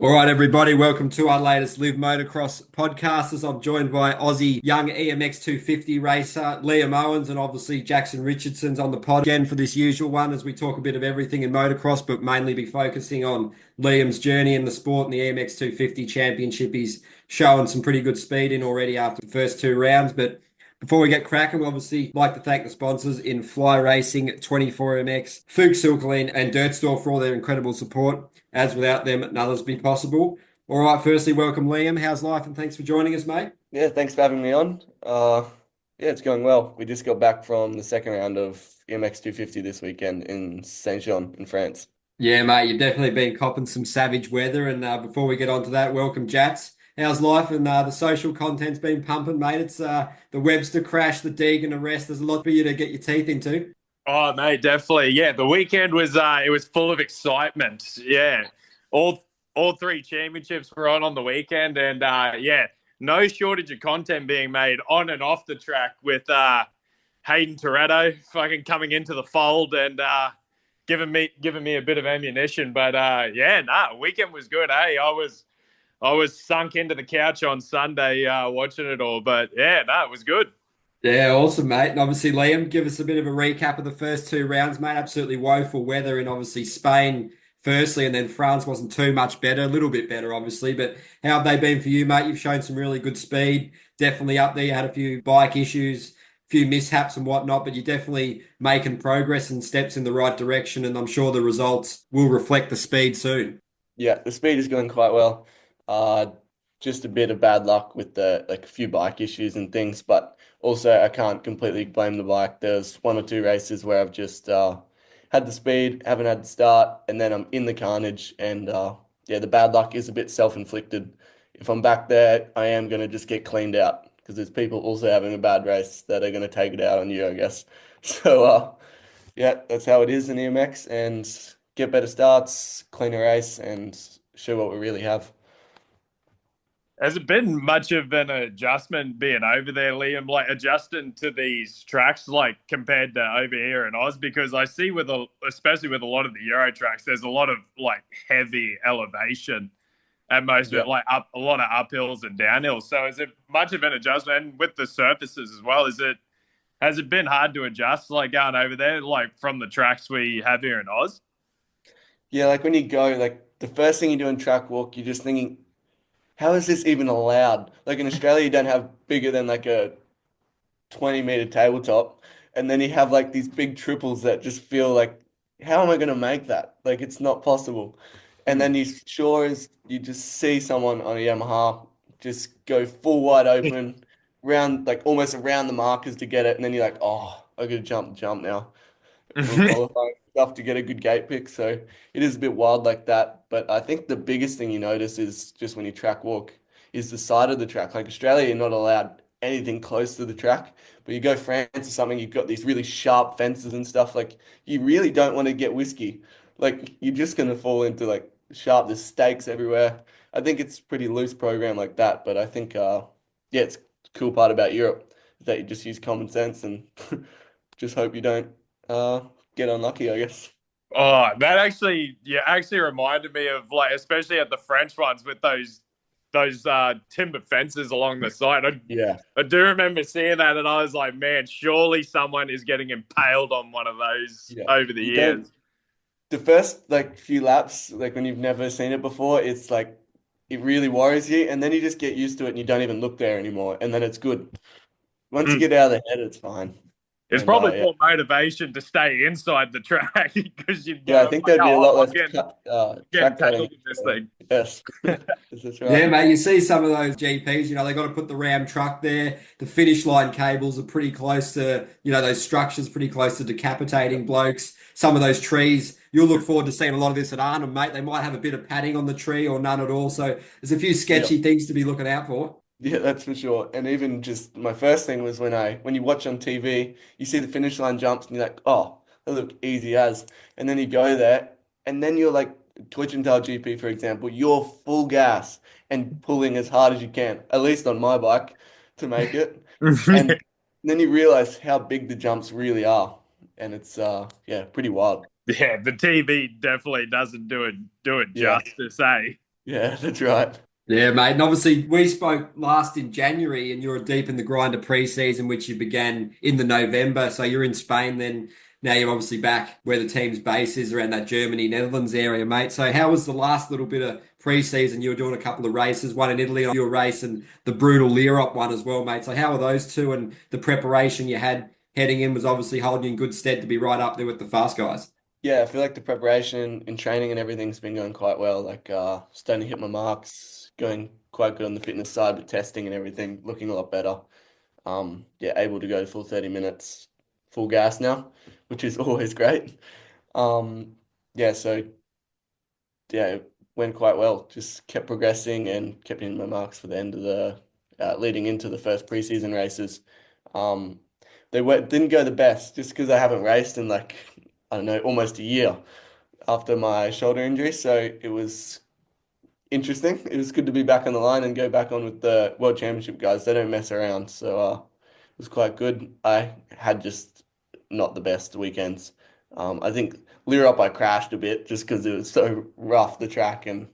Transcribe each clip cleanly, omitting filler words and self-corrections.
All right, everybody, welcome to our latest Live Motocross podcast. As I'm joined by Aussie young EMX250 racer Liam Owens and obviously Jackson Richardson's on the pod again for this usual one as we talk a bit of everything in motocross, but mainly be focusing on Liam's journey in the sport and the EMX250 championship. He's showing some pretty good speed in already after the first two rounds, but before we get cracking, we obviously like to thank the sponsors in Fly Racing, 24MX, Fuchs Silkline, and Dirt Store for all their incredible support, as without them, none of this be possible. All right, firstly, welcome, Liam. How's life? And thanks for joining us, mate. Yeah, thanks for having me on. Yeah, it's going well. We just got back from the second round of EMX250 this weekend in Saint-Jean in France. Yeah, mate, you've definitely been copping some savage weather. And before we get on to that, welcome, Jats. How's life? And the social content's been pumping, mate. It's the Webster crash, the Deegan arrest. There's a lot for you to get your teeth into. Oh, mate, definitely. Yeah, the weekend was it was full of excitement. Yeah, all three championships were on the weekend, and yeah, no shortage of content being made on and off the track with Hayden Toretto fucking coming into the fold and giving me a bit of ammunition. But yeah, weekend was good. Hey, I was sunk into the couch on Sunday watching it all, but yeah, it was good. Yeah, awesome, mate. And obviously, Liam, give us a bit of a recap of the first two rounds, mate. Absolutely woeful weather in obviously Spain, firstly, and then France wasn't too much better, a little bit better, obviously. But how have they been for you, mate? You've shown some really good speed, definitely up there. You had a few bike issues, a few mishaps and whatnot, but you're definitely making progress and steps in the right direction. And I'm sure the results will reflect the speed soon. Yeah, the speed is going quite well. Uh, just a bit of bad luck with the a few bike issues and things, but also I can't completely blame the bike. There's one or two races where I've just had the speed, haven't had the start, and then I'm in the carnage, and yeah, the bad luck is a bit self-inflicted. If I'm back there, I am going to just get cleaned out because there's people also having a bad race that are going to take it out on you, I guess. So yeah, that's how it is in EMX, and get better starts, cleaner race, and show what we really have. Has it been much of an adjustment being over there, Liam? Like adjusting to these tracks, like compared to over here in Oz? Because I see especially with a lot of the Euro tracks, there's a lot of like heavy elevation and most of Yeah. it like up a lot of uphills and downhills. So is it much of an adjustment? And with the surfaces as well? Has it been hard to adjust like going over there, like from the tracks we have here in Oz? Yeah, like when you go, like the first thing you do in track walk, you're just thinking, how is this even allowed? Like in Australia, you don't have bigger than like a 20-meter tabletop. And then you have like these big triples that just feel like, how am I going to make that? Like it's not possible. And then you sure as you just see someone on a Yamaha just go full wide open, round like almost around the markers to get it. And then you're like, oh, I got to jump now for qualifying stuff to get a good gate pick. So it is a bit wild like that. But I think the biggest thing you notice is just when you track walk is the side of the track. Like Australia, you're not allowed anything close to the track. But you go France or something, you've got these really sharp fences and stuff. Like you really don't want to get whiskey. Like you're just gonna fall into like sharp. There's stakes everywhere. I think it's pretty loose program like that. But I think yeah, it's the cool part about Europe is that you just use common sense and just hope you don't uh get unlucky, I guess. Oh, that actually reminded me of like, especially at the French ones with those timber fences along the side. Yeah. I do remember seeing that, and I was like, man, surely someone is getting impaled on one of those Yeah. over the You don't years. the first like few laps, like when you've never seen it before, it's like it really worries you, and then you just get used to it and you don't even look there anymore, and then it's good. Once you Mm. get out of the head, it's fine. It's And probably yeah. more motivation to stay inside the track because you Yeah, go I think like, there'd be a lot oh, I'm less getting track getting cutting. tangled in this thing. Yes. That's Yeah, right. mate, you see some of those GPs, they got to put the Ram truck there. The finish line cables are pretty close to, those structures pretty close to decapitating blokes. Some of those trees, you'll look forward to seeing a lot of this at Arnhem, mate. They might have a bit of padding on the tree or none at all. So there's a few Yeah. sketchy things to be looking out for. Yeah, that's for sure. And even just my first thing was when you watch on TV, you see the finish line jumps and you're like, oh, they look easy as. And then you go there and then you're like Twitch and Tail GP, for example, you're full gas and pulling as hard as you can, at least on my bike to make it. And then you realize how big the jumps really are. And it's yeah, pretty wild. Yeah, the TV definitely doesn't do it Yeah. justice, eh? Yeah, that's right. Yeah, mate. And obviously, we spoke last in January, and you're deep in the grind of pre-season, which you began in the November. So you're in Spain then. Now you're obviously back where the team's base is around that Germany, Netherlands area, mate. So how was the last little bit of pre-season? You were doing a couple of races, one in Italy, your race, and the brutal Lierop one as well, mate. So how are those two? And the preparation you had heading in was obviously holding you in good stead to be right up there with the fast guys. Yeah, I feel like the preparation in training and everything's been going quite well. Like starting to hit my marks, going quite good on the fitness side, but testing and everything looking a lot better. Yeah, able to go full 30 minutes, full gas now, which is always great. Um, yeah, so yeah, it went quite well. Just kept progressing and kept hitting my marks for the end of the leading into the first preseason races. Um, didn't go the best just because I haven't raced in like I don't know almost a year after my shoulder injury. So it was interesting. It was good to be back on the line and go back on with the World Championship guys. They don't mess around, so it was quite good. I had just not the best weekends. I think Lear Up I crashed a bit just because it was so rough the track, and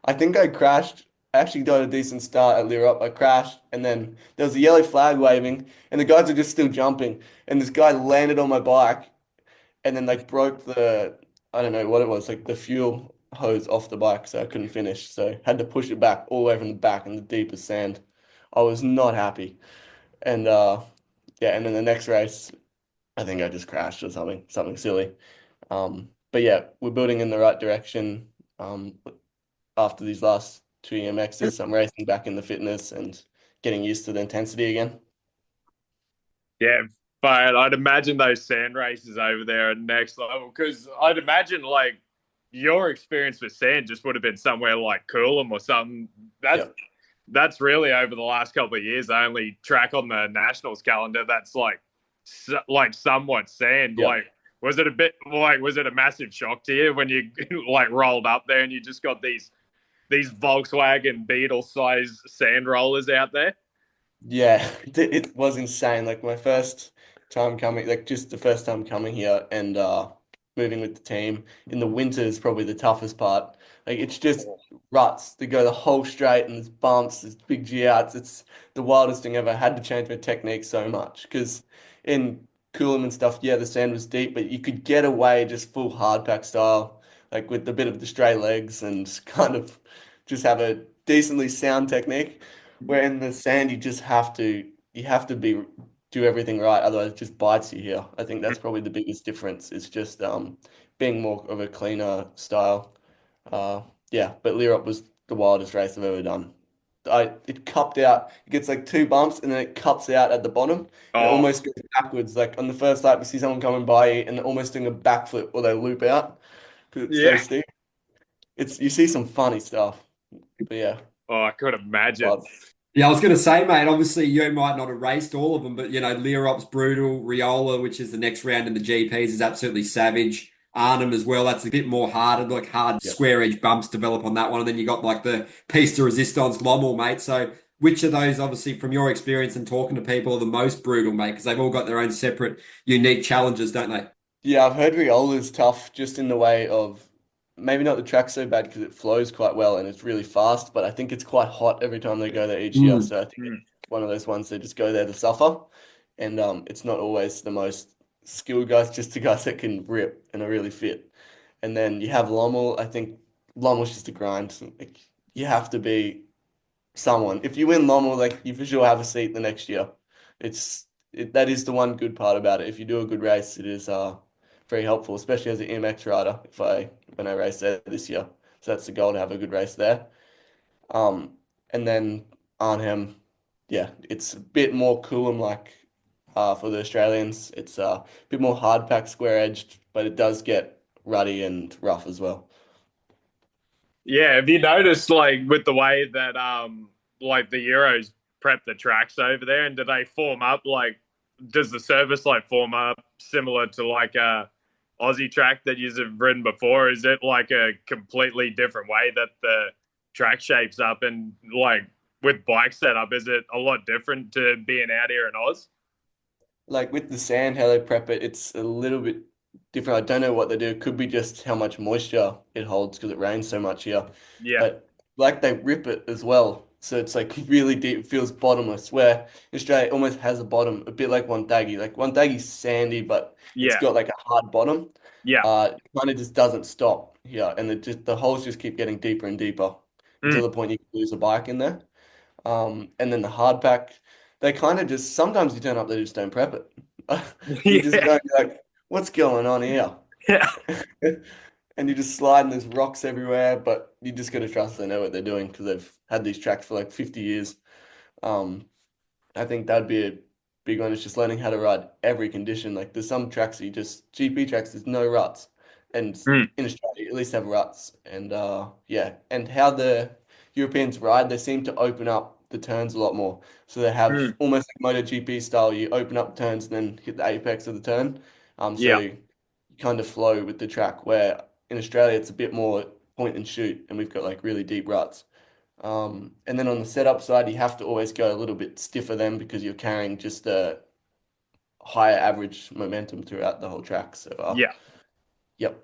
I think I crashed. I actually got a decent start at Lear Up. I crashed, and then there was a yellow flag waving, and the guys were just still jumping, and this guy landed on my bike and then like broke the I don't know what it was, like the fuel hose off the bike, so I couldn't finish. So had to push it back all the way from the back in the deepest sand. I was not happy. And yeah, and then the next race, I think I just crashed or something silly. But yeah, we're building in the right direction. After these last two EMXs, I'm racing back in the fitness and getting used to the intensity again. Yeah, but I'd imagine those sand races over there are next level because I'd imagine like your experience with sand just would have been somewhere like Coolum or something. That's Yeah. that's really over the last couple of years. The only track on the nationals calendar that's like somewhat sand. Yeah. Like, was it a bit like was it a massive shock to you when you like rolled up there and you just got these Volkswagen Beetle size sand rollers out there? Yeah, it was insane. Like my first time coming, like just the first time coming here and moving with the team in the winter is probably the toughest part. Like it's just ruts to go the whole straight and there's bumps, there's big G outs. It's the wildest thing ever. I had to change my technique so much because in Coolum and stuff, yeah, the sand was deep, but you could get away just full hard pack style, like with a bit of the straight legs and kind of just have a decently sound technique. Where in the sand you have to be do everything right, otherwise it just bites you here. I think that's probably the biggest difference. It's just being more of a cleaner style. Uh yeah, but Leerop was the wildest race I've ever done. It cupped out, it gets like two bumps and then it cups out at the bottom and it Oh, almost goes backwards. Like on the first lap you see someone coming by you and they're almost doing a backflip or they loop out because it's so yeah. steep. It's you see some funny stuff. But yeah, Oh, I could imagine. wild. Yeah, I was going to say, mate, obviously you might not have raced all of them, but Learop's brutal, Riola, which is the next round in the GPs, is absolutely savage. Arnhem as well, that's a bit more harder, like hard Yeah. square edge bumps develop on that one. And then you got like the piece de resistance Lommel, mate. So which of those, obviously, from your experience and talking to people, are the most brutal, mate? Because they've all got their own separate, unique challenges, don't they? Yeah, I've heard Riola's tough just in the way of maybe not the track so bad because it flows quite well and it's really fast, but I think it's quite hot every time they go there each year. Mm. So I think Mm. it's one of those ones they just go there to suffer. And it's not always the most skilled guys, just the guys that can rip and are really fit. And then you have Lommel. I think Lommel's just a grind. Like, you have to be someone. If you win Lommel, like you for sure have a seat the next year. That is the one good part about it. If you do a good race, it is very helpful, especially as an EMX rider. If I when I race there this year, so that's the goal to have a good race there. Um, and then Arnhem, yeah, it's a bit more Coolum like for the Australians. It's a bit more hard pack, square edged, but it does get ruddy and rough as well. Yeah, have you noticed like with the way that like the Euros prep the tracks over there and do they form up like does the service like form up similar to like a Aussie track that you've ridden before? Is it like a completely different way that the track shapes up and like with bike setup, is it a lot different to being out here in Oz? Like with the sand, how they prep it, it's a little bit different. I don't know what they do. It could be just how much moisture it holds because it rains so much here. Yeah. But like they rip it as well. So it's like really deep, it feels bottomless. Where Australia almost has a bottom, a bit like Wonthaggi. Like Wonthaggi's sandy, but it's Yeah. got like a hard bottom. Yeah. It kind of just doesn't stop here, and the holes just keep getting deeper and deeper Mm. until the point you can lose a bike in there. And then the hard pack, they kind of just sometimes you turn up, they just don't prep it. You just Yeah. go like, what's going on here? Yeah. And you just slide and there's rocks everywhere, but you just got to trust they know what they're doing because they've had these tracks for like 50 years. Um, I think that'd be a big one. Is just learning how to ride every condition. Like there's some tracks that you just GP tracks, there's no ruts, and Mm. in Australia you at least have ruts. And yeah, and how the Europeans ride, they seem to open up the turns a lot more. So they have Mm. almost like MotoGP style. You open up turns and then hit the apex of the turn. So Yeah. you kind of flow with the track. Where in Australia it's a bit more point and shoot, and we've got like really deep ruts. And then on the setup side, you have to always go a little bit stiffer then because you're carrying just a higher average momentum throughout the whole track. So, Yeah. yep.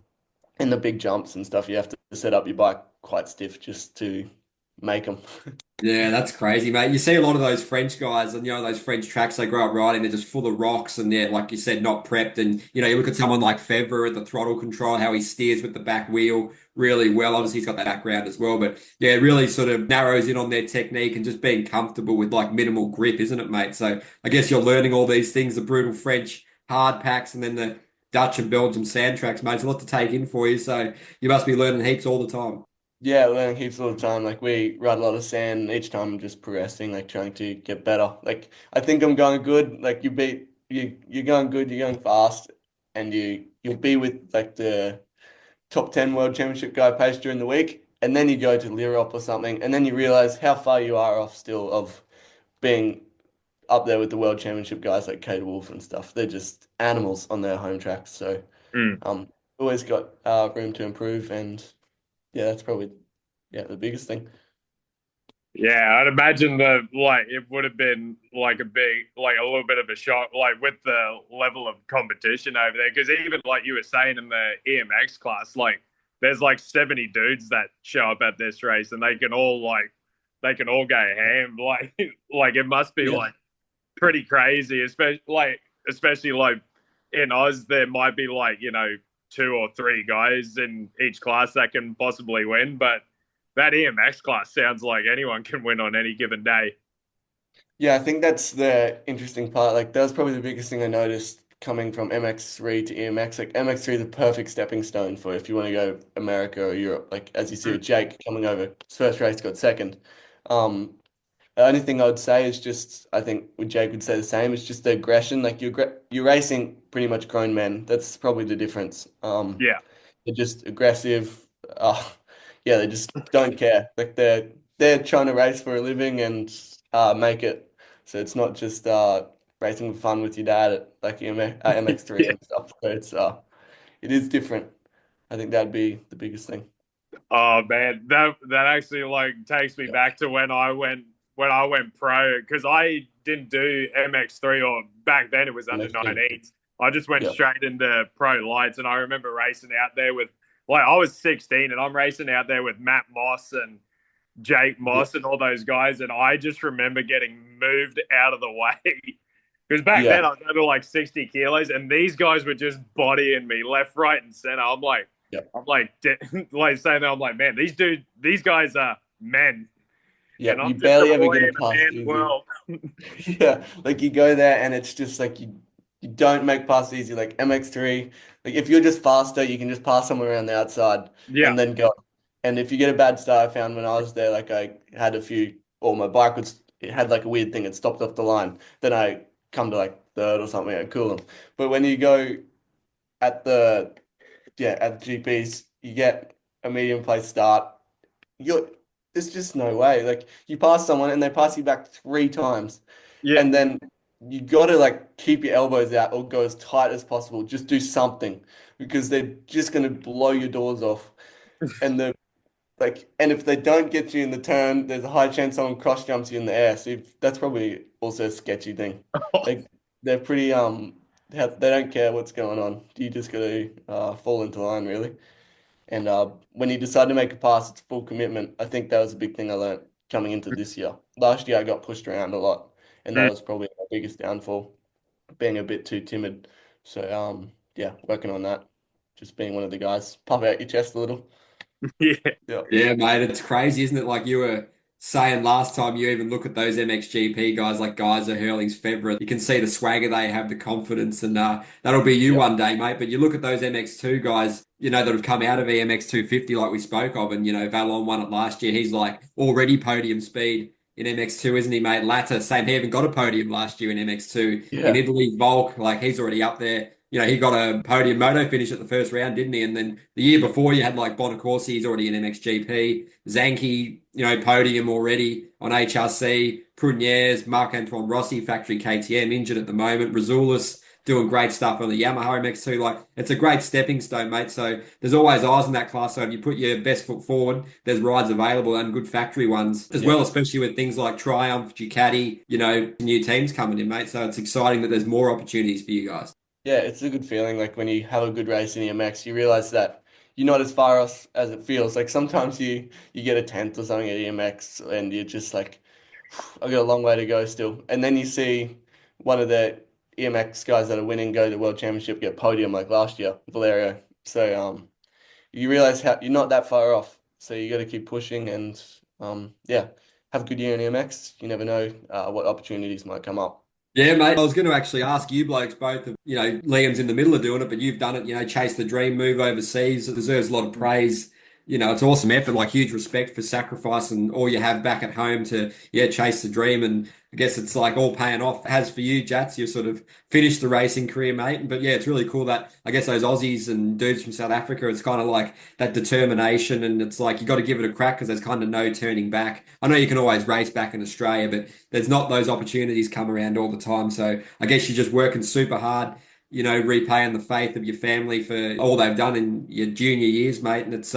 And the big jumps and stuff, you have to set up your bike quite stiff just to make them. Yeah, that's crazy, mate. You see a lot of those French guys, and those French tracks they grow up riding, they're just full of rocks, and they're like you said, not prepped. And you look at someone like Febvre at the throttle control, how he steers with the back wheel really well. Obviously, he's got that background as well, but yeah, it really sort of narrows in on their technique and just being comfortable with like minimal grip, isn't it, mate? So I guess you're learning all these things, the brutal French hard packs, and then the Dutch and Belgium sand tracks, mate. It's a lot to take in for you, so you must be learning heaps all the time. Yeah, learning heaps all the time. Like we ride a lot of sand and each time I'm just progressing, like trying to get better. Like I think I'm going good. Like you're going good, you're going fast, and you'll be with like the top 10 world championship guy pace during the week, and then you go to Lirop or something, and then you realize how far you are off still of being up there with the world championship guys like Kate Wolf and stuff. They're just animals on their home tracks. So Mm. always got room to improve, and yeah, that's probably the biggest thing. Yeah, I'd imagine it would have been like a little bit of a shock, like with the level of competition over there. Because even like you were saying in the EMX class, like there's like 70 dudes that show up at this race, and they can all go ham. Like it must be Yeah. like pretty crazy, especially like in Oz, there might be like two or three guys in each class that can possibly win, but that EMX class sounds like anyone can win on any given day. Yeah, I think that's the interesting part. Like that was probably the biggest thing I noticed coming from MX3 to EMX. Like MX3 is the perfect stepping stone for if you want to go America or Europe. Like as you see with Jake coming over, his first race got second. Um, the only thing I would say is just I think with Jake would say the same. It's just the aggression. Like you're racing pretty much grown men. That's probably the difference. Yeah. They're just aggressive. Uh, yeah, they just don't care. Like they're trying to race for a living and make it. So it's not just racing for fun with your dad at like MX3 Yeah. and stuff. So it is different. I think that'd be the biggest thing. Oh man, that actually like takes me Yeah, back to when I went pro because I didn't do MX3 or back then it was under MX2. 19s. I just went Yeah, straight into pro lights, and I remember racing out there with like I was 16 and I'm racing out there with Matt Moss and Jake yeah, Moss and all those guys, and I just remember getting moved out of the way. Because back yeah, then I was under like 60 kilos, and these guys were just bodying me left, right, and center. yeah, I'm like, like saying that, I'm like, man, these guys are men, yeah. and I'm You just a barely ever boy get a in a pass man's easy. world. Yeah, like you go there and it's just like you don't make passes easy. Like MX3, like if you're just faster, you can just pass someone around the outside Yeah, and then go. And if you get a bad start, I found when I was there, like I had a few, or my bike was, it had like a weird thing, it stopped off the line. Then I come to like third or something, I cool them. But when you go at the, at the GPs, you get a medium place start. You're, there's just no way. Like you pass someone and they pass you back three times yeah, and then you got to like keep your elbows out or go as tight as possible. Just do something because they're just going to blow your doors off. And the and if they don't get you in the turn, there's a high chance someone cross jumps you in the air. So that's probably also a sketchy thing. They they're pretty they don't care what's going on. You just got to fall into line really. And when you decide to make a pass, it's full commitment. I think that was a big thing I learned coming into this year. Last year, I got pushed around a lot, and that Mm. was probably my biggest downfall, being a bit too timid. So, yeah, working on that. Just being one of the guys. Puff out your chest a little. Yeah. Yeah. Yeah, mate, it's crazy, isn't it? Like you were saying last time, you even look at those MXGP guys like Geyser, Hurling's Febvre. You can see the swagger they have, the confidence, and that'll be you Yeah. one day, mate. But you look at those MX2 guys, that have come out of EMX250 like we spoke of, and Valon won it last year. He's like already podium speed in MX2, isn't he, mate? Latta, same. He even got a podium last year in MX2 in Yeah. Italy. Volk, like he's already up there. He got a podium moto finish at the first round, didn't he? And then the year before, you had like Bonacorsi, he's already in MXGP. Zanke, podium already on HRC. Pruniers, Marc-Antoine Rossi, factory KTM, injured at the moment. Razoulis doing great stuff on the Yamaha MX2. Like, it's a great stepping stone, mate. So there's always eyes in that class. So if you put your best foot forward, there's rides available and good factory ones as Yeah. well, especially with things like Triumph, Ducati, new teams coming in, mate. So it's exciting that there's more opportunities for you guys. Yeah, it's a good feeling. Like when you have a good race in EMX, you realize that you're not as far off as it feels. Like sometimes you get a 10th or something at EMX and you're just like, I've got a long way to go still. And then you see one of the EMX guys that are winning go to the World Championship get podium like last year, Valerio. So you realize how you're not that far off. So you got to keep pushing and yeah, have a good year in EMX. You never know what opportunities might come up. Yeah, mate. I was going to actually ask you blokes both. Liam's in the middle of doing it, but you've done it. Chase the dream, move overseas. It deserves a lot of praise. It's awesome effort. Like huge respect for sacrifice and all you have back at home to chase the dream. And I guess it's like all paying off. As for you, Jats, you sort of finished the racing career, mate. But yeah, it's really cool that I guess those Aussies and dudes from South Africa. It's kind of like that determination, and it's like you got to give it a crack because there's kind of no turning back. I know you can always race back in Australia, but there's not those opportunities come around all the time. So I guess you're just working super hard, repaying the faith of your family for all they've done in your junior years, mate. And it's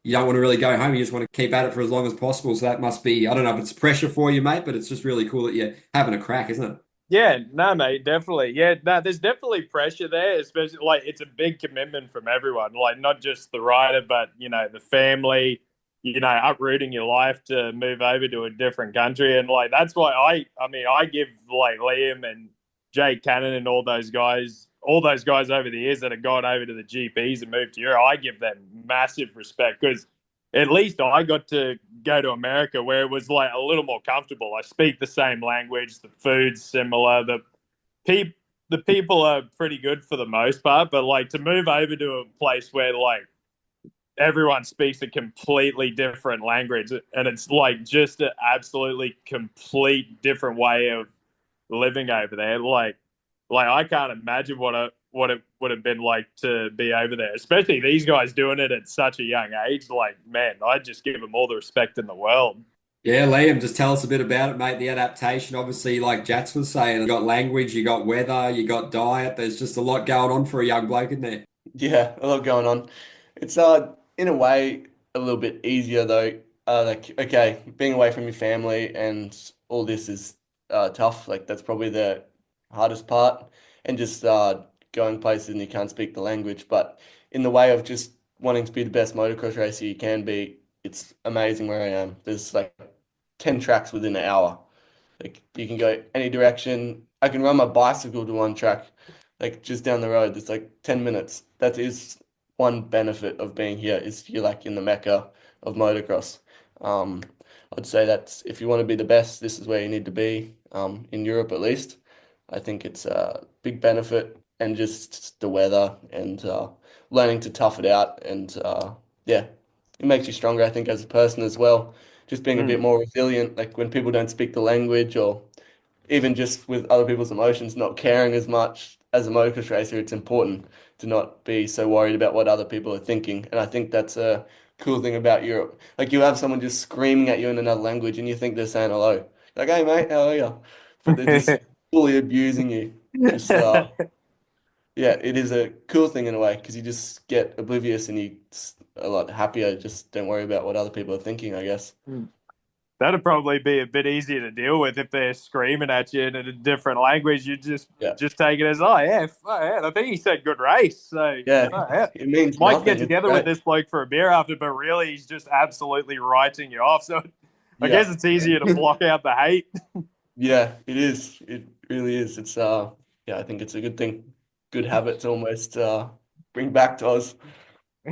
you don't want to really go home. You just want to keep at it for as long as possible. So that must be, I don't know if it's pressure for you, mate, but it's just really cool that you're having a crack, isn't it? Yeah, no, mate, definitely. Yeah, no, there's definitely pressure there, especially like it's a big commitment from everyone, like not just the rider, but the family, uprooting your life to move over to a different country. And like that's why I give like Liam and Jake Cannon and all those guys over the years that have gone over to the GPs and moved to Europe, I give them massive respect because at least I got to go to America where it was like a little more comfortable. I speak the same language, the food's similar, pe- the people are pretty good for the most part, but like to move over to a place where like everyone speaks a completely different language and it's like just an absolutely complete different way of living over there. Like I can't imagine what it would have been like to be over there, especially these guys doing it at such a young age. Like, man, I just give them all the respect in the world. Yeah, Liam, just tell us a bit about it, mate. The adaptation, obviously, like Jats was saying, you got language, you got weather, you got diet. There's just a lot going on for a young bloke, isn't there? Yeah, a lot going on. It's in a way a little bit easier though. Like okay, being away from your family and all this is tough. Like that's probably the hardest part, and just going places and you can't speak the language. But in the way of just wanting to be the best motocross racer you can be, it's amazing where I am. There's like 10 tracks within an hour. Like you can go any direction. I can run my bicycle to one track, like just down the road. It's like 10 minutes. That is one benefit of being here is you're like in the mecca of motocross. Um, I'd say that if you want to be the best, this is where you need to be. In Europe at least. I think it's a big benefit and just the weather and learning to tough it out and yeah, it makes you stronger, I think, as a person as well. Just being a bit Mm. more resilient, like when people don't speak the language or even just with other people's emotions, not caring as much as a motocross racer, it's important to not be so worried about what other people are thinking. And I think that's a cool thing about Europe. Like you have someone just screaming at you in another language and you think they're saying hello. Like, hey mate, how are you? But they're just fully abusing you. Just yeah, it is a cool thing in a way because you just get oblivious and you a lot happier. Just don't worry about what other people are thinking, I guess. that'd probably be a bit easier to deal with if they're screaming at you in a different language. You Yeah. just take it as, oh yeah, I think he said good race. So Yeah. oh, yeah. It means Might get nothing. It's together with great. this bloke for a beer after, but really he's just absolutely writing you off. So I Yeah. guess it's easier to block out the hate. Yeah, it is. It really is. It's yeah, I think it's a good thing. Good habit to almost bring back to us.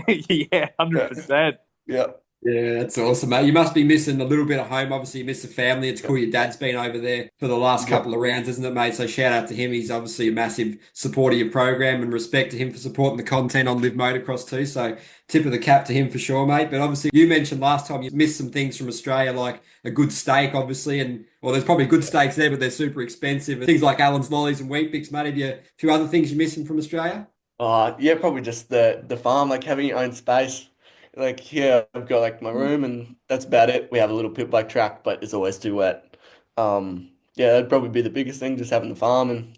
Yeah, Yeah. 100%. Yeah. Yeah, that's awesome, mate. You must be missing a little bit of home. Obviously, you miss the family. It's Yeah. cool your dad's been over there for the last Yeah. couple of rounds, isn't it, mate? So shout out to him. He's obviously a massive supporter of your program, and respect to him for supporting the content on Live Motocross too. So tip of the cap to him for sure, mate. But obviously, you mentioned last time you missed some things from Australia, like a good steak, obviously, and well, there's probably good steaks there, but they're super expensive. And things like Allen's lollies and wheat bix, mate. Have you a few other things you're missing from Australia? Yeah, probably just the farm, like having your own space. Like here, I've got like my room, and that's about it. We have a little pit bike track, but it's always too wet. Yeah, that'd probably be the biggest thing, just having the farm and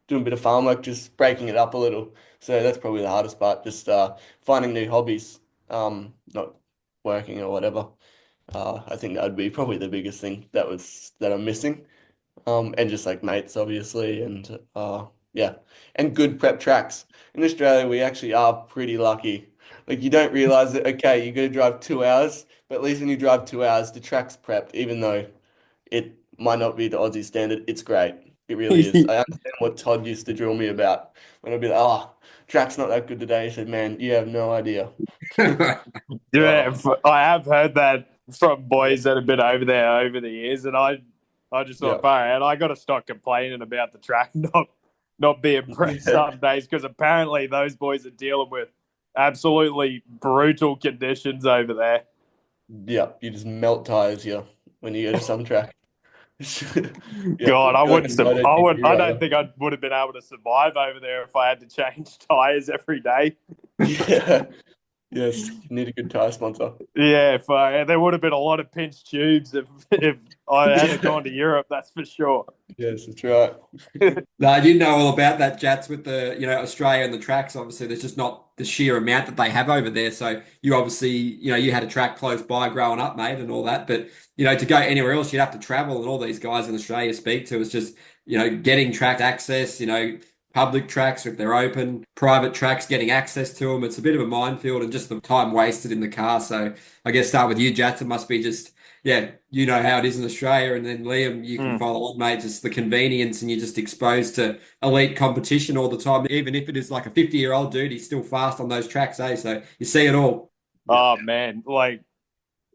doing a bit of farm work, just breaking it up a little. So that's probably the hardest part, just finding new hobbies, not working or whatever. I think that would be probably the biggest thing that I'm missing. And just like mates, obviously, and yeah, and good prep tracks. In Australia, we actually are pretty lucky. Like you don't realize that, okay, you got to drive 2 hours, but at least when you drive 2 hours, the track's prepped, even though it might not be the Aussie standard. It's great. It really is. I understand what Todd used to drill me about when I'd be like, oh, track's not that good today. He said, man, you have no idea. Yeah, Oh, I have heard that from boys that have been over there over the years, and I just yeah. thought, far out, I got to stop complaining about the track not being prepped Yeah. some days because apparently those boys are dealing with absolutely brutal conditions over there. Yeah, you just melt tires here when you go to some track. Yeah, God, I you're like a wouldn't. I MotoGP would. I don't rider. think I would have been able to survive over there if I had to change tires every day. Yeah. Yes, you need a good tire sponsor. Yeah, there would have been a lot of pinched tubes if I hadn't Yeah. gone to Europe. That's for sure. Yes, that's right. No, I didn't know all about that, Jats, with the, Australia and the tracks. Obviously, there's just not the sheer amount that they have over there. So you obviously, you had a track close by growing up, mate, and all that. But, to go anywhere else, you'd have to travel. And all these guys in Australia speak to is just, getting track access, public tracks, if they're open, private tracks, getting access to them. It's a bit of a minefield and just the time wasted in the car. So I guess start with you, Jats. It must be just, yeah, you know how it is in Australia, and then Liam, you can Mm. follow on, mate. Just the convenience, and you're just exposed to elite competition all the time. Even if it is like a 50-year-old dude, he's still fast on those tracks, eh? So you see it all. Yeah. Oh man, I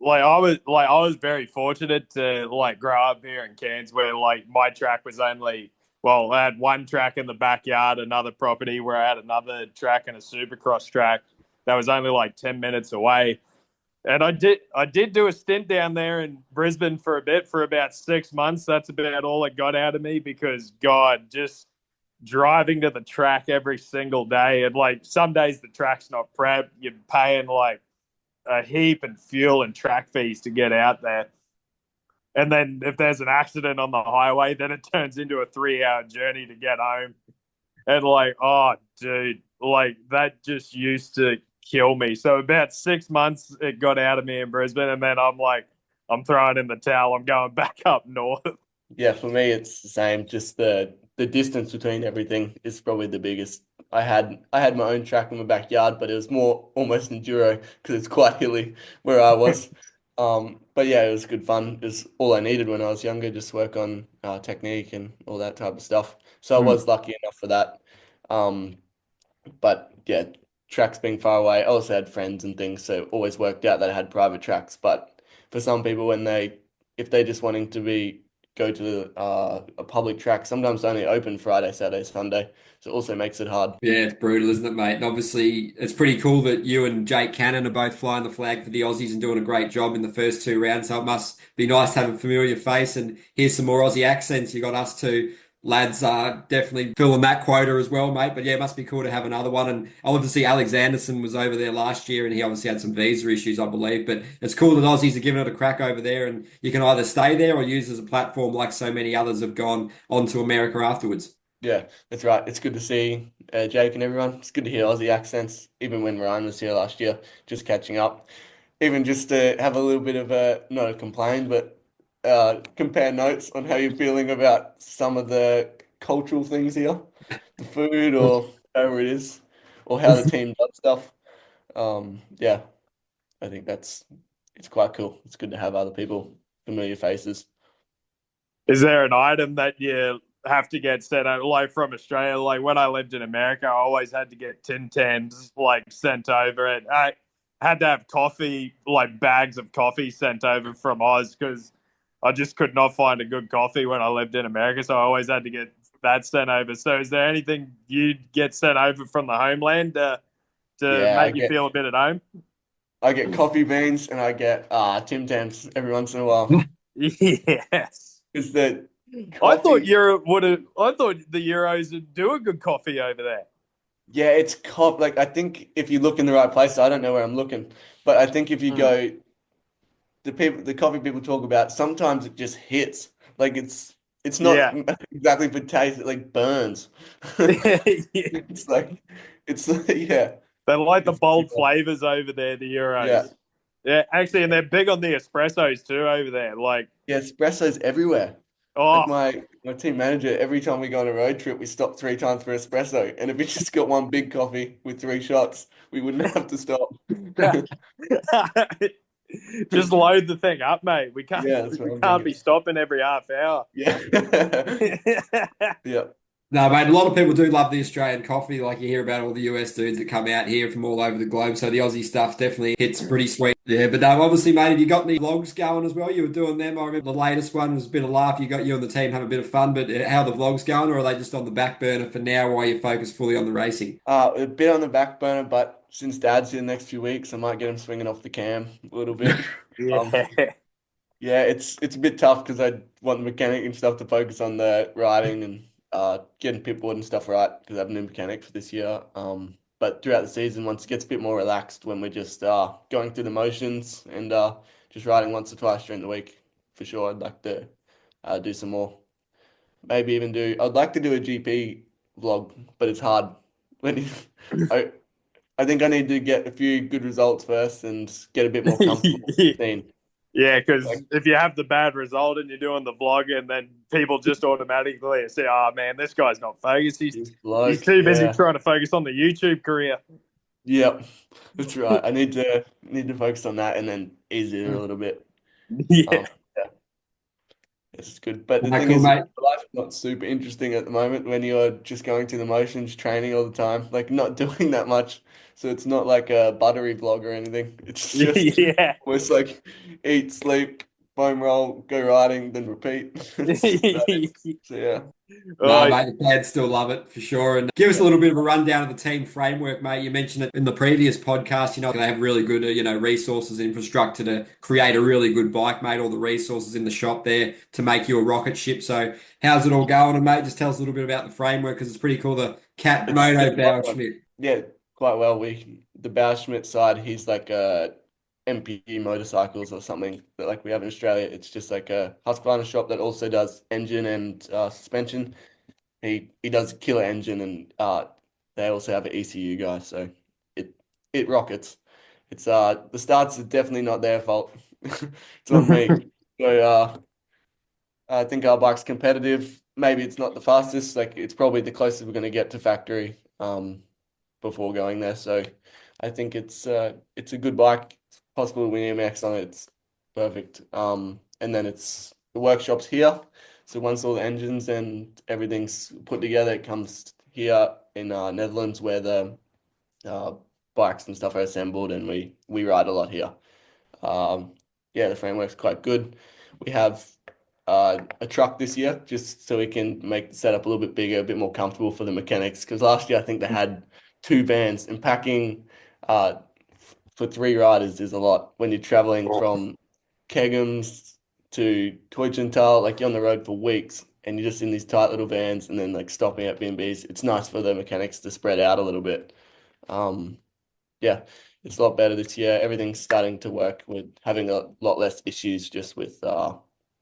was very fortunate to grow up here in Cairns where my track was only I had one track in the backyard, another property where I had another track and a supercross track that was only 10 minutes away. And I did do a stint down there in Brisbane for a bit, for about 6 months. That's about all it got out of me because God, just driving to the track every single day, and some days the track's not prepped. You're paying a heap and fuel and track fees to get out there. And then if there's an accident on the highway, then it turns into a 3 hour journey to get home. And oh, dude, that just used to kill me. So about 6 months it got out of me in Brisbane, and then I'm throwing in the towel. I'm going back up north. Yeah, for me it's the same. Just the distance between everything is probably the biggest. I had my own track in my backyard, but it was more almost enduro because it's quite hilly where I was. But yeah, it was good fun. It was all I needed when I was younger, just work on technique and all that type of stuff. So I was lucky enough for that. Um, but yeah, tracks being far away. I also had friends and things, so it always worked out that I had private tracks. But for some people, if they're just wanting to go to a public track, sometimes they only open Friday, Saturday, Sunday. So it also makes it hard. Yeah, it's brutal, isn't it, mate? And obviously, it's pretty cool that you and Jake Cannon are both flying the flag for the Aussies and doing a great job in the first two rounds. So it must be nice to have a familiar face and hear some more Aussie accents. You got us two lads definitely filling that quota as well, mate. But yeah, it must be cool to have another one. And I love to see Alex Anderson was over there last year, and he obviously had some visa issues, I believe. But it's cool that Aussies are giving it a crack over there, and you can either stay there or use it as a platform like so many others have gone on to America afterwards. Yeah, that's right. It's good to see Jake and everyone. It's good to hear Aussie accents, even when Ryan was here last year, just catching up. even just to have a little bit of not a complaint, but compare notes on how you're feeling about some of the cultural things here, the food or whatever it is, or how the team does stuff. Yeah, I think it's quite cool. It's good to have other people, familiar faces. Is there an item that you have to get sent out, like from Australia? Like when I lived in America, I always had to get Tin Tans like sent over. And I had to have coffee, like bags of coffee sent over from Oz because I just could not find a good coffee when I lived in America. So I always had to get that sent over. So is there anything you'd get sent over from the homeland to Yeah, make you feel a bit at home? I get coffee beans and I get Tim Tams every once in a while. Yes. Because the I thought coffee, Europe would have. I thought the Euros would do a good coffee over there. yeah, it's like I think if you look in the right place, I don't know where I'm looking, but I think if you Mm. go, the coffee people talk about, sometimes it just hits. Like it's not Yeah. exactly for taste, it like burns. Yeah. It's like yeah, They like the it's bold flavors over there, the yeah. Euros. Yeah, actually, and they're big on the espressos too over there. Like, Yeah, espresso's everywhere. Like oh, my team manager, every time we go on a road trip, we stop 3 times for espresso. And if we just got one big coffee with 3 shots, we wouldn't have to stop. just load the thing up, mate. We can't, Yeah, that's what we I'm can't thinking. be stopping every half hour. Yeah. Yeah. No, mate, a lot of people do love the Australian coffee. Like you hear about all the US dudes that come out here from all over the globe. So the Aussie stuff definitely hits pretty sweet. Yeah, but obviously, mate, have you got any vlogs going as well? You were doing them. I remember the latest one was a bit of laugh. You and the team have a bit of fun. But how are the vlogs going, or are they just on the back burner for now while you focus fully on the racing? A bit on the back burner, but since Dad's here the next few weeks, I might get him swinging off the cam a little bit. Um, Yeah. Yeah, it's a bit tough because I want the mechanic and stuff to focus on the riding and getting pitboard and stuff right because I have a new mechanic for this year. But throughout the season, once it gets a bit more relaxed, when we're just going through the motions and just riding once or twice during the week, for sure, I'd like to do some more. Maybe even do. I'd like to do a GP vlog, but it's hard. When you, I I think I need to get a few good results first and get a bit more comfortable with the scene. Yeah, because Like, if you have the bad result and you're doing the vlog, and then people just automatically say, "Oh man, this guy's not focused. this He's bloke, too busy yeah. trying to focus on the YouTube career." Yep, that's right. I need to focus on that and then ease it in a little bit. Yeah, Um, yeah, this is good. But the No, thing cool, is, mate. life's not super interesting at the moment when you're just going through the motions, training all the time, like not doing that much. So it's not like a buttery vlog or anything. It's just yeah. almost like eat, sleep, foam roll, go riding, then repeat. That's about it. So yeah. No, Oh, mate, the fans still love it for sure. And give us a little bit of a rundown of the team framework, mate. You mentioned it in the previous podcast. They have really good, resources and infrastructure to create a really good bike, mate. All the resources in the shop there to make you a rocket ship. So, how's it all going? And, mate, just tell us a little bit about the framework because it's pretty cool. The Cat Moto It's quite well. Bauerschmidt. Yeah, quite well. The Bauerschmidt side, he's like MPE motorcycles or something that like we have in Australia. It's just like a Husqvarna shop that also does engine and suspension. He does a killer engine and they also have an ECU guy, so it it rockets. It's the starts are definitely not their fault. It's on me. So I think our bike's competitive. Maybe it's not the fastest. Like it's probably the closest we're going to get to factory before going there. So I think it's a good bike. It's possible to win EMX on it. It's perfect. And then it's the workshop's here. So once all the engines and everything's put together, it comes here in Netherlands where the uh, bikes and stuff are assembled, and we ride a lot here. Yeah, the framework's quite good. We have a truck this year just so we can make the setup a little bit bigger, a bit more comfortable for the mechanics. Because last year I think they had 2 vans, and packing for 3 riders is a lot when you're traveling from Kegums to Teutschenthal. Like you're on the road for weeks and you're just in these tight little vans and then like stopping at B&Bs. It's nice for the mechanics to spread out a little bit. Um, yeah, it's a lot better this year. Everything's starting to work. We're having a lot less issues just with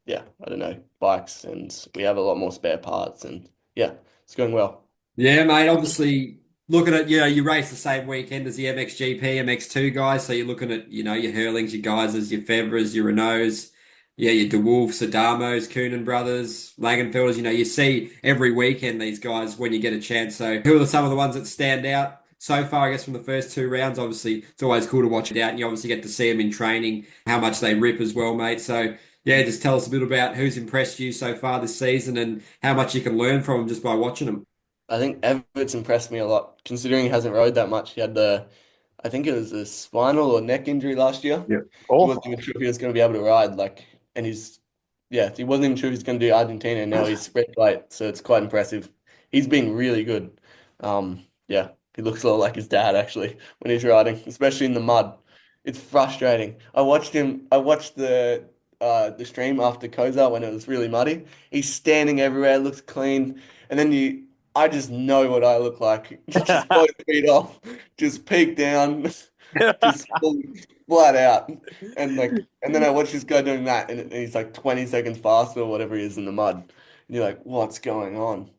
yeah, I don't know, bikes, and we have a lot more spare parts, and yeah, it's going well. Yeah, mate. Obviously, looking at, you race the same weekend as the MXGP, MX2 guys. So you're looking at, your Hurlings, your Geysers, your Fevras, your Renaults, your DeWolfs, Adamos, Coonan brothers, Langenfelders. You see every weekend these guys when you get a chance. So who are some of the ones that stand out so far, I guess, from the first two rounds? Obviously, it's always cool to watch it out, and you obviously get to see them in training, how much they rip as well, mate. So yeah, just tell us a bit about who's impressed you so far this season and how much you can learn from them just by watching them. I think Everett's impressed me a lot, considering he hasn't rode that much. He had I think it was a spinal or neck injury last year. Yeah. He Oh, wasn't even sure if he was going to be able to ride. And yeah, he wasn't even sure if he's going to do Argentina. And now he's spread weight, so it's quite impressive. He's been really good. Yeah, he looks a lot like his dad actually when he's riding, especially in the mud. It's frustrating. I watched him. I watched the stream after Kozar when it was really muddy. He's standing everywhere, looks clean, and then I just know what I look like. Just both feet off, just peek down, just flat out. And then I watch this guy doing that, and he's like 20 seconds faster or whatever he is in the mud. And you're like, what's going on?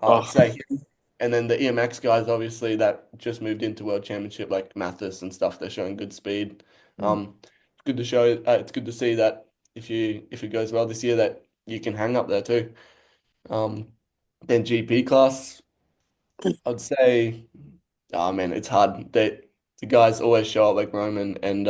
I'd oh, say him. And then the EMX guys, obviously, that just moved into World Championship, like Mathis and stuff. They're showing good speed. It's good to show. It's good to see that if it goes well this year, that you can hang up there too. Um, then GP class, I'd say, oh man, it's hard. The guys always show up like Roman and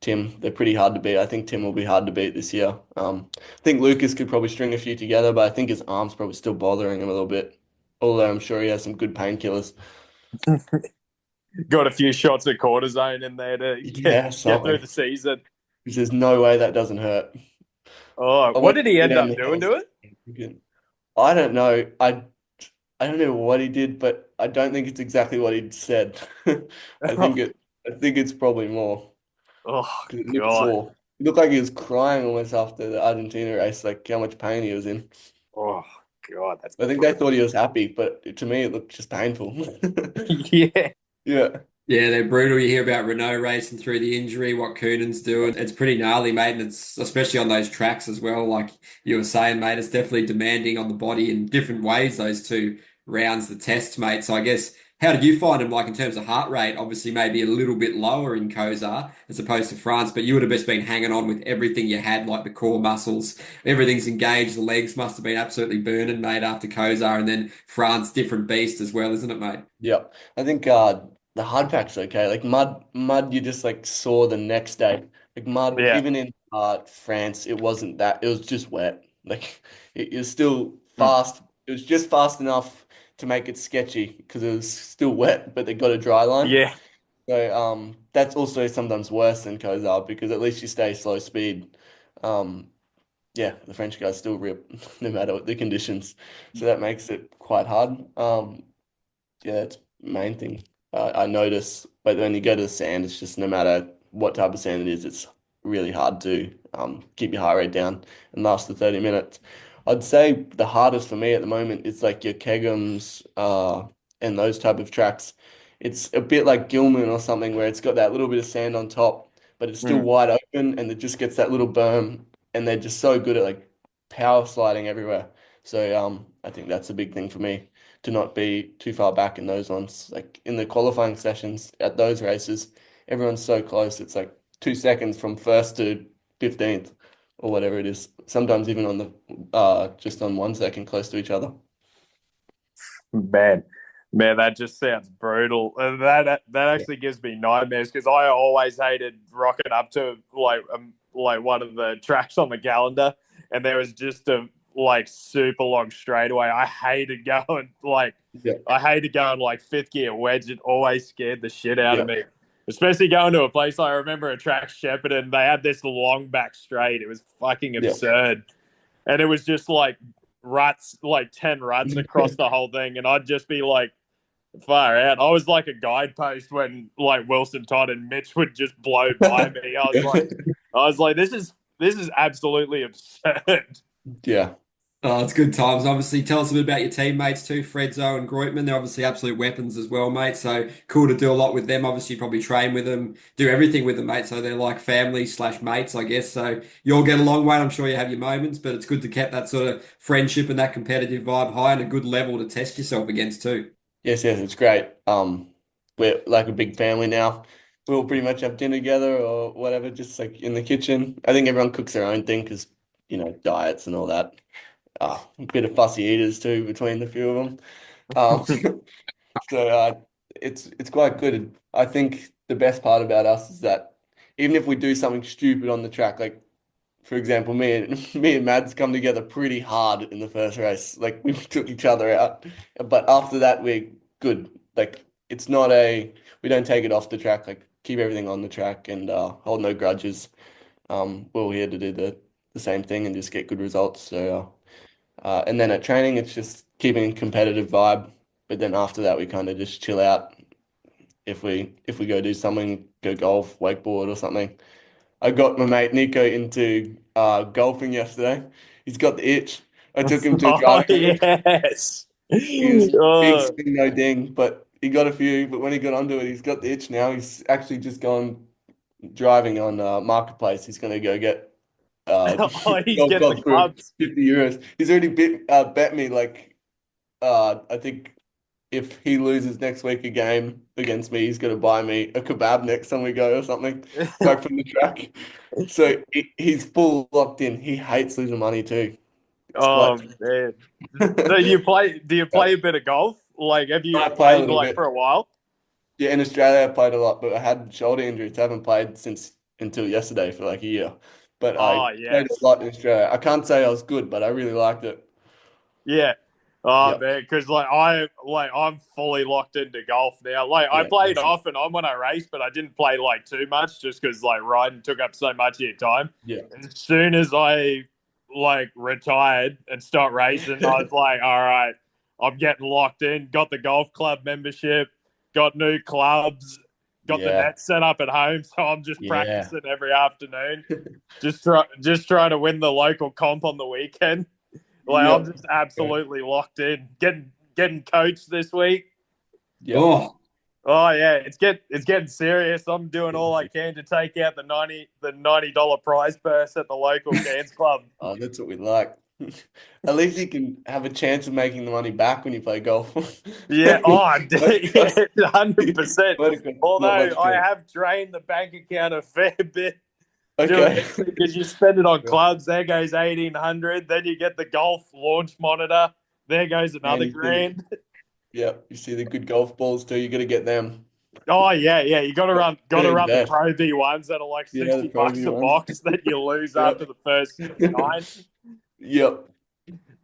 Tim. They're pretty hard to beat. I think Tim will be hard to beat this year. I think Lucas could probably string a few together, but I think his arm's probably still bothering him a little bit. Although I'm sure he has some good painkillers. got a few shots of cortisone in there to Yeah, get through something. the season. Because there's no way that doesn't hurt. Oh, I what want did to he go end down up the doing hills. to it? I don't know. I don't know what he did, but I don't think it's exactly what he said. I think it's probably more. Oh 'Cause it looked God. sore. It looked like he was crying almost after the Argentina race, like how much pain he was in. Oh God, that's I think they thought he was happy, but to me it looked just painful. yeah. Yeah. Yeah, they're brutal. You hear about Renault racing through the injury, what Coonan's doing. It's pretty gnarly, mate, and it's especially on those tracks as well. Like you were saying, mate, it's definitely demanding on the body in different ways, those two rounds, the tests, mate. So I guess how did you find them like in terms of heart rate? Obviously, maybe a little bit lower in Kozar as opposed to France, but you would have just been hanging on with everything you had, like the core muscles, everything's engaged. The legs must have been absolutely burning, mate, after Kozar, and then France, different beast as well, isn't it, mate? Yeah. I think the hard pack's okay. Like mud you just like saw the next day. Like mud, Yeah. even in France, it wasn't that it was just wet. Like it was still Mm. fast. It was just fast enough to make it sketchy because it was still wet, but they got a dry line. Yeah. So that's also sometimes worse than Kozar because at least you stay slow speed. Um yeah, the French guys still rip no matter what the conditions. So that makes it quite hard. Yeah, that's the main thing I notice. But when you go to the sand, it's just no matter what type of sand it is, it's really hard to keep your heart rate down and last the 30 minutes. I'd say the hardest for me at the moment is like your Kegums and those type of tracks. It's a bit like Gilman or something where it's got that little bit of sand on top, but it's still Mm. wide open and it just gets that little berm and they're just so good at like power sliding everywhere. So I think that's a big thing for me to not be too far back in those ones. Like in the qualifying sessions at those races, everyone's so close. It's like 2 seconds from first to 15th or whatever it is. Sometimes even on the just on 1 second close to each other. Man, man, that just sounds brutal. That Yeah. actually gives me nightmares because I always hated rocking up to like one of the tracks on the calendar, and there was just a like super long straightaway. Yeah. I hated going like fifth gear wedge. It always scared the shit out of Yeah. me. Especially going to a place like I remember a track Shepparton, they had this long back straight. It was fucking Yeah. absurd. And it was just like ruts, like 10 ruts across the whole thing. And I'd just be like, far out. I was like a guidepost when like Wilson Todd and Mitch would just blow by me. I was like, this is absolutely absurd. Yeah. Oh, it's good times. Obviously, tell us a bit about your teammates too, Fredzo and Groitman. They're obviously absolute weapons as well, mate. So cool to do a lot with them. Obviously, you probably train with them, do everything with them, mate. So they're like family slash mates, I guess. So you all get along, mate. I'm sure you have your moments, but it's good to keep that sort of friendship and that competitive vibe high and a good level to test yourself against too. Yes, yes, it's great. We're like a big family now. We all pretty much have dinner together or whatever, just like in the kitchen. I think everyone cooks their own thing because, diets and all that. A bit of fussy eaters too between the few of them. Um, so it's quite good. I think the best part about us is that even if we do something stupid on the track, like for example, me and Mads come together pretty hard in the first race. Like we took each other out, but after that we're good. Like it's not we don't take it off the track. Like keep everything on the track and hold no grudges. We're all here to do the same thing and just get good results. So and then at training it's just keeping a competitive vibe. But then after that we kind of just chill out. If we go do something, go golf, wakeboard or something. I got my mate Nico into golfing yesterday. He's got the itch. I took him to a Oh, driving range. yes. He was big Oh, swing, no ding, but he got a few. But when he got onto it, he's got the itch now. He's actually just gone driving on Marketplace. He's going to go get oh, he's golf getting the clubs for clubs. 50 euros. He's already bet me like I think if he loses next week a game against me, he's going to buy me a kebab next time we go or something back from the track. So he's full locked in. He hates losing money too. It's quite. Oh man. So do you play a bit of golf? Like have you I play a played little like bit. for a while? Yeah, in Australia, I played a lot, but I had shoulder injuries. I haven't played since until yesterday for like a year. But I Oh played a yes. lot in Australia. I can't say I was good, but I really liked it. Yeah. Oh Yeah, man, because I'm fully locked into golf now. Like I yeah, played massive. off and on when I raced, but I didn't play like too much just because like riding took up so much of your time. Yeah. As soon as I like retired and stopped racing, I was like, all right, I'm getting locked in. Got the golf club membership, got new clubs, got the Yeah, net set up at home, so I'm just yeah, practicing every afternoon. Just trying to win the local comp on the weekend. Like I'm yep, just absolutely locked in. Getting coached this week. yep. Oh, Oh yeah, it's getting serious. I'm doing all I can to take out the $90 prize purse at the local cans club. Oh, that's what we like. At least you can have a chance of making the money back when you play golf. Yeah, oh Motocross, yeah, 100%. motocross, not Although much I chance. have drained the bank account a fair bit doing Okay. it because you spend it on clubs. There goes 1,800. Then you get the golf launch monitor. There goes And another you see grand. you see the good golf balls too. You got to get them. Oh yeah, yeah. You got to Yep. run, got Gotta to run the invest. Pro V ones that are like Yeah, the 60 Pro bucks V a ones. box that you lose after Yep. the first 9. Yep.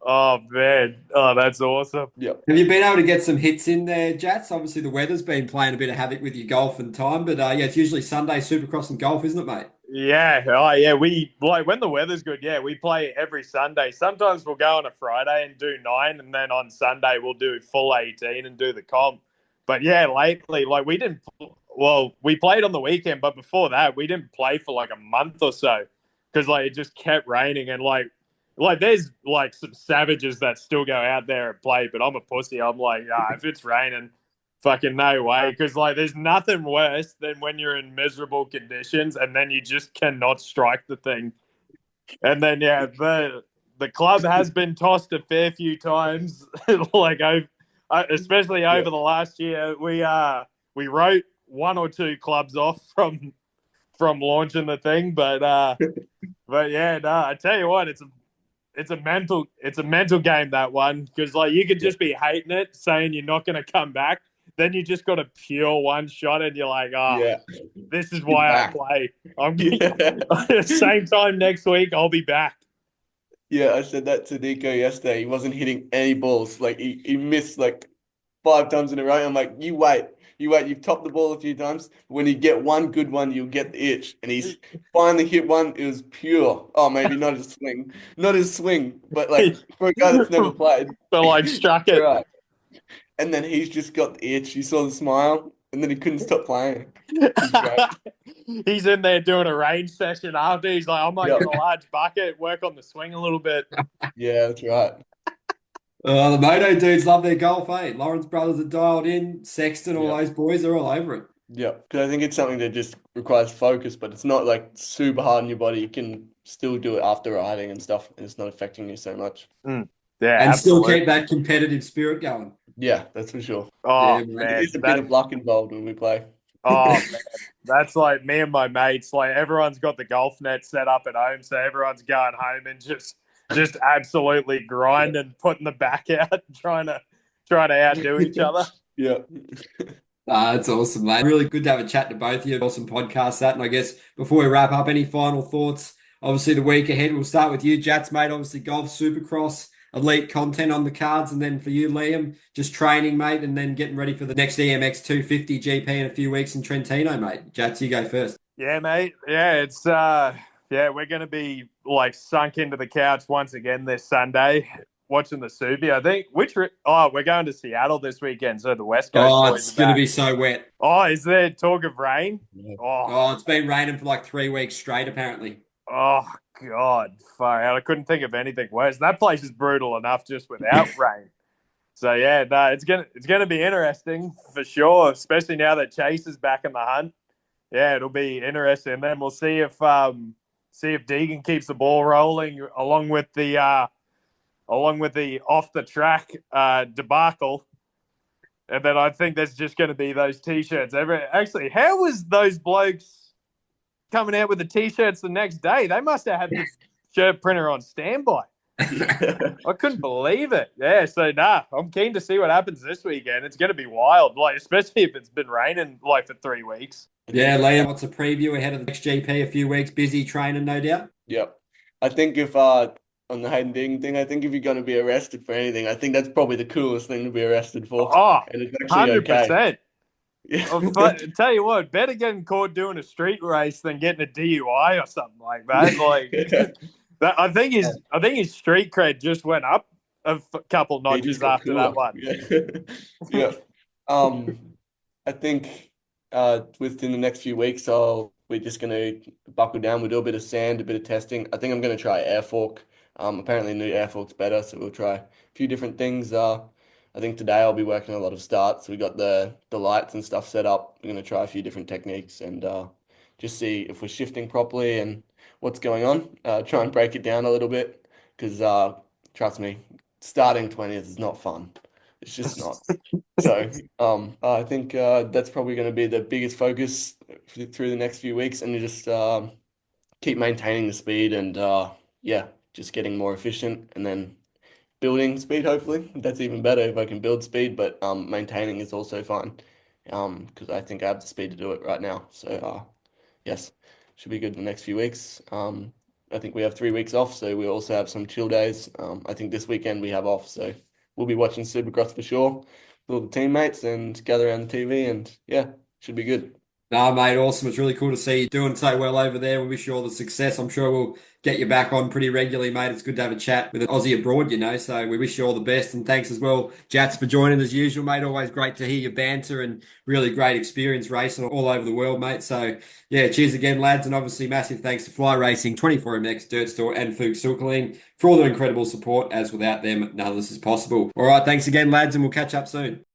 Oh man, oh that's awesome. Yep. have you been able to get some hits in there, Jats? Obviously, the weather's been playing a bit of havoc with your golf and time, but yeah, it's usually Sunday Supercross and golf, isn't it, mate? Yeah, oh yeah. We like when the weather's good. Yeah, we play every Sunday. Sometimes we'll go on a Friday and do 9, and then on Sunday we'll do full 18 and do the comp. But yeah, lately, like we didn't. Well, we played on the weekend, but before that, we didn't play for like a month or so because like it just kept raining and like there's like some savages that still go out there and play, but I'm a pussy. I'm like, ah, if it's raining, fucking no way. Because like there's nothing worse than when you're in miserable conditions and then you just cannot strike the thing. And then yeah, the club has been tossed a fair few times, like especially over Yep. the last year. We wrote one or two clubs off from launching the thing, but yeah, no, I tell you what, it's a mental game, that one, because like you could Yep. just be hating it, saying you're not going to come back. Then you just got a pure one shot, and you're like, Yeah. this is You're why I back. play. I'm Yeah. same time next week. I'll be back. Yeah, I said that to Nico yesterday. He wasn't hitting any balls. Like he missed like 5 times in a row. I'm like, you wait. You've topped the ball a few times. When you get one good one, you'll get the itch. And he's finally hit one. It was pure. Oh, maybe not his swing, but like for a guy that's never played, But like struck all it. right. And then he's just got the itch. You saw the smile, and then he couldn't stop playing. It's great. He's in there doing a range session after. He's like, I might Yep. get a large bucket, work on the swing a little bit. Yeah, that's right. The Moto dudes love their golf, eh? Lawrence brothers are dialed in, Sexton, all Yep. those boys are all over it. Yeah, because I think it's something that just requires focus, but it's not like super hard on your body. You can still do it after riding and stuff, and it's not affecting you so much. Mm. Yeah, And still absolutely. keep that competitive spirit going. Yeah, that's for sure. Oh Yeah, There man, is a bit of luck involved when we play. oh man, that's like me and my mates. Like everyone's got the golf net set up at home, so everyone's going home and just absolutely grinding, putting the back out, trying to outdo each other. Yeah. That's awesome, mate. Really good to have a chat to both of you. Awesome podcast, that. And I guess before we wrap up, any final thoughts? Obviously, the week ahead, we'll start with you, Jats, mate. Obviously, golf, supercross, elite content on the cards. And then for you, Liam, just training, mate, and then getting ready for the next EMX250 GP in a few weeks in Trentino, mate. Jats, you go first. Yeah, mate. Yeah, it's yeah, we're gonna be like sunk into the couch once again this Sunday, watching the Subi. I think we're going to Seattle this weekend, so the West Coast Oh, boys it's are going to back. be so wet. Oh, is there talk of rain? Yeah. Oh, Oh, it's been raining for like 3 weeks straight, apparently. oh God, far out. I couldn't think of anything worse. That place is brutal enough just without rain. So yeah, no, it's gonna be interesting for sure, especially now that Chase is back in the hunt. Yeah, it'll be interesting. And then we'll see if Deegan keeps the ball rolling along with the off the track debacle. And then I think there's just going to be those t-shirts. Actually, how was those blokes coming out with the t-shirts the next day? They must have had the shirt printer on standby. I couldn't believe it. Yeah, so I'm keen to see what happens this weekend. It's going to be wild, like especially if it's been raining like for 3 weeks. Yeah, Liam, what's a preview ahead of the next GP? A few weeks, busy training, no doubt. Yep. I think if on the Hayden Ding thing, I think if you're gonna be arrested for anything, I think that's probably the coolest thing to be arrested for. Oh, And it's actually okay. 100%. Yeah. Tell you what, better getting caught doing a street race than getting a DUI or something like that. Like I think his street cred just went up a couple He notches just got after that cooler. one. Yeah. Yeah. I think within the next few weeks, we're just gonna buckle down. We'll do a bit of sand, a bit of testing. I think I'm gonna try air fork. Apparently new air fork's better, so we'll try a few different things. I think today I'll be working a lot of starts. We got the lights and stuff set up. We're gonna try a few different techniques and just see if we're shifting properly and what's going on. Try and break it down a little bit because trust me, starting 20th is not fun. It's just not. So I think that's probably going to be the biggest focus through the next few weeks, and just keep maintaining the speed and yeah, just getting more efficient, and then building speed. Hopefully, that's even better if I can build speed, but maintaining is also fine because I think I have the speed to do it right now. So yes, should be good in the next few weeks. I think we have 3 weeks off, so we also have some chill days. I think this weekend we have off, so we'll be watching Supercross for sure with all the teammates and gather around the TV, and yeah, should be good. No, mate, awesome. It's really cool to see you doing so well over there. We wish you all the success. I'm sure we'll get you back on pretty regularly, mate. It's good to have a chat with an Aussie abroad, so we wish you all the best. And thanks as well, Jats, for joining as usual, mate. Always great to hear your banter and really great experience racing all over the world, mate. So, yeah, cheers again, lads. And obviously, massive thanks to Fly Racing, 24MX, Dirt Store, and Fuchs Suckerling for all their incredible support, as without them, none of this is possible. All right, thanks again, lads, and we'll catch up soon.